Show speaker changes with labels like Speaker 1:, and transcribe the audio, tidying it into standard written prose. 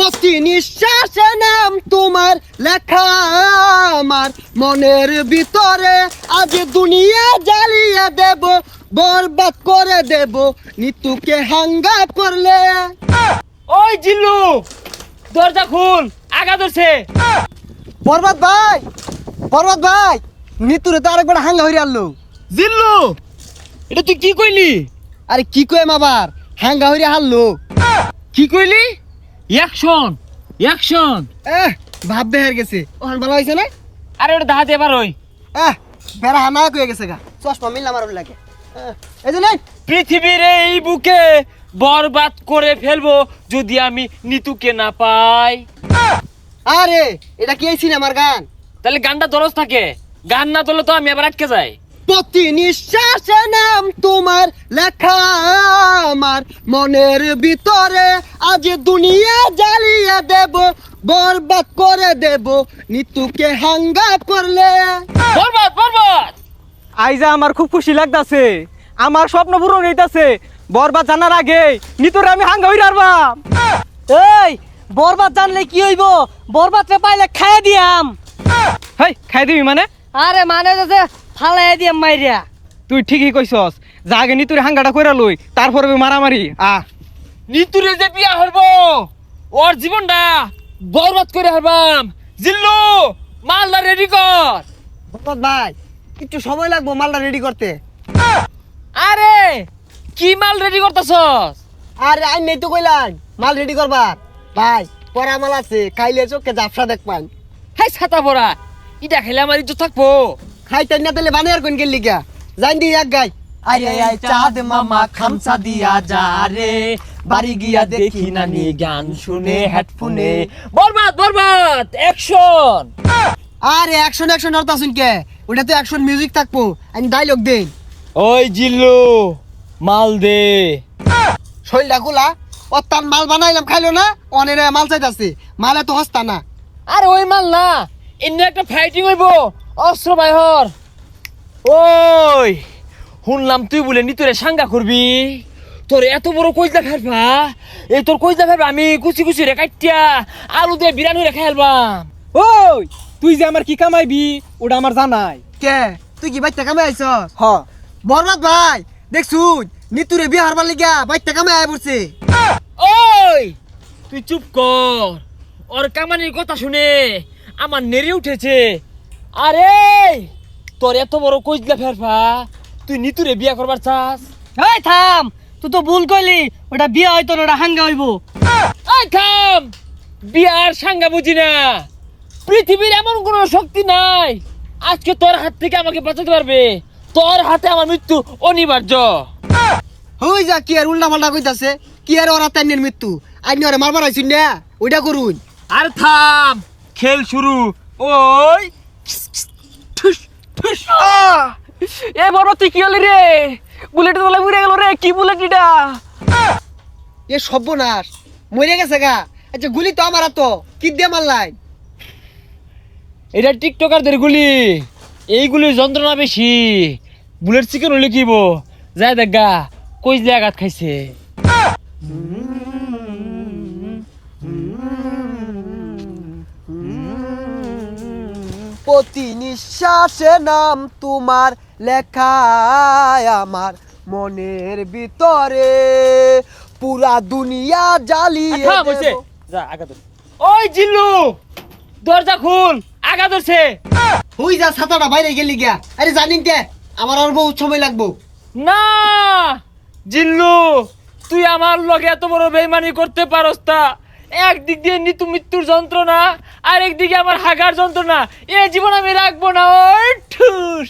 Speaker 1: প্রতি নিঃশ্বাসে নাম তোমার লেখা আমার মনের ভিতরে, আজ দুনিয়া জ্বালিয়ে দেব, বরবাদ করে দেব নিতুকে হাঙ্গা করলে।
Speaker 2: ওই জিল্লু, দরজা খুল, আগা ধরছে।
Speaker 1: বরবাদ ভাই, বরবাদ ভাই, নিতুরে তো আরেকবার হাঙ্গা হইরে আনলো।
Speaker 2: জিল্লু, এটা তুই কি কইলি?
Speaker 1: আরে কি কইম আবার, হাঙ্গা হইরে হারলো।
Speaker 2: কি কইলি? Action, action.
Speaker 1: ভাব বের গেছে, ওখান ভালো হয়েছে না?
Speaker 2: আরে ওটা দাহাতে এবার ওই
Speaker 1: বেড়া হানা কয়ে গেছে গা, চশমা মিললাম আর লাগে। এই যে নাই,
Speaker 2: পৃথিবীর এই বুকে বরবাদ করে ফেলবো যদি আমি নিতুকে না পাই।
Speaker 1: আরে এটা কি এই সিনেমার গান?
Speaker 2: তাহলে গানটা দরজ থাকে, গান না তোলে তো আমি আবার আটকে যাই।
Speaker 1: প্রতি নিঃশ্বাসে নাম তোমার লেখা আমার মনের ভিতরে, আজ দুনিয়া জ্বালিয়ে দেব, বরবাদ করে দেব নিতুকে হাঙ্গা করলে।
Speaker 2: বরবাদ, বরবাদ।
Speaker 3: আইজা আমার খুব খুশি লাগতাছে, আমার স্বপ্ন পূরণ হইতাছে। বরবাদ জানার আগে নিতরে আমি হাঙ্গা হইরা আরবাম।
Speaker 4: এই বরবাদ জানলে কি হইব? বরবাদরে পাইলে খাইয়া দিয়াম।
Speaker 3: হেই, খাই দিবি মানে?
Speaker 4: আরে মানে যে ফালাই দিয়াম মাইরিয়া।
Speaker 3: তুই ঠিকই কইছস, যা আগে নিতুরে হাঙ্গাটা কইরা লই, তারপরে মারামারি।
Speaker 2: নিতুরে যে বিয়া হইব, ওর জীবনটা বরবাদ করে হারবাম। জিল্লু, মালদা রেডি কর।
Speaker 1: বরবাদ ভাই, একটু সময় লাগবো মালটা রেডি করতে।
Speaker 2: আরে কি মাল রেডি করতেছস?
Speaker 1: আরে আই নেই তো কইলাম মাল রেডি করবার। ভাই পরা মাল আছে, খাইলে চোখে জাফসা দেখবান।
Speaker 2: হাই ছাতা পড়া, ইটা খেলে আমার ইজ্জত থাকবো।
Speaker 1: খাইতেন না তাহলে বানিয়ার কোন গেলি গা, জান দি এক গাই।
Speaker 5: আরে আয় চাঁদ মামা খামসা দিয়া যা রে, বাড়ি গিয়া দেখি নানি গান শুনে হেডফোনে।
Speaker 2: বরবাদ, বরবাদ, অ্যাকশন।
Speaker 1: আরে অ্যাকশন অ্যাকশন আর তাসুন কে, ওটা তো অ্যাকশন মিউজিক থাকবো, আমি ডায়লগ দেন।
Speaker 2: ওই জিল্লু, মাল দে।
Speaker 1: শৈলটা গুলা ও তার মাল বানাইলাম খাইলো না, অনেক মাল চাইতাছে, মালে তো হস্তা না।
Speaker 2: আরে ওই মাল না, এমনি একটা ফাইটিং হইব, অস্ত্র বাইহর। ওই শুনলাম তুই বলে নিতুরে সাঙ্গা করবি, তোর এত বড় কইজা ফেলবা, এই তোর কইজা ফেলবা আমি কুচি কুচি রে কাটিয়া আলু দিয়ে বিরানি রে খাইলবাম।
Speaker 3: ওই তুই যে আমার কি কামাইবি ওটা আমার জানাই।
Speaker 1: কে তুই কি বাইতে কামে আইছ?
Speaker 3: হ,
Speaker 1: বরবাদ ভাই দেখছুন নিতুরে বিয়ে হারবার লিগা বাইতে কামে আয় পড়ছে।
Speaker 2: ওই তুই চুপ কর, ওর কামানির কথা শুনে আমার নেড়ে উঠেছে। আরে তোর এত বড় কইজলা ফেরফা, তুই নিতুরে বিয়া করবার চাস?
Speaker 4: এই থাম, তুই তো ভুল কইলি, ওটা বিয়া হইতো না, ওটা হাঙ্গা হইব।
Speaker 2: এই থাম, বিয়ার সাঙ্গা বুঝি না। পৃথিবীর এমন কোনো শক্তি নাই আজকে তোর হাত থেকে আমাকে বাঁচাতে পারবে। তোর হাতে আমার মৃত্যু অনিবার্য।
Speaker 1: হই যা কি আর উল্টা পাল্টা কইতাছে, কি আর ওরা তাইনের মৃত্যু, আইনি ওরা মারবার আইছুন না, ওইটা করুন।
Speaker 2: আর থাম, খেল শুরু। ওই ঠুস ঠুস।
Speaker 3: এ বরবাদ তুই কি হলি রে? বুলেট তোলা উড়ে গেল রে, কি বুলেট এটা?
Speaker 1: এ সর্বনাশ, মরে গেছে গা। আচ্ছা গুলি তো আমার তো কি দিয়ে মারলাই?
Speaker 2: এটা টিকটকারদের গুলি, এইগুলির যন্ত্রণা বেশি। বুলেট চিকেন হলে কিব যায় দেখা কই যে আঘাত খাইছে।
Speaker 1: প্রতি নিঃশ্বাসে নাম তোমার লেখা আমার মনের ভিতরে, পুরা দুনিয়া জ্বালিয়ে
Speaker 2: থাম হইছে,
Speaker 1: দেব।
Speaker 2: যা আগা ধর। ওই জিল্লু, দরজা খুল, আগা ধরছে।
Speaker 1: হই যা ছাতাটা বাইরে গেলি গিয়া। আরে জানিন কে আমার আর বহুত সময় লাগবো।
Speaker 2: না জিল্লু, তুই আমার লগে এত বড় বেইমানি করতে পারস তা? একদিক দিয়ে নিতু মৃত্যুর যন্ত্রণা, আর একদিকে আমার হাগার যন্ত্রণা, এ জীবন আমি রাখবো না। ওই ঠুস।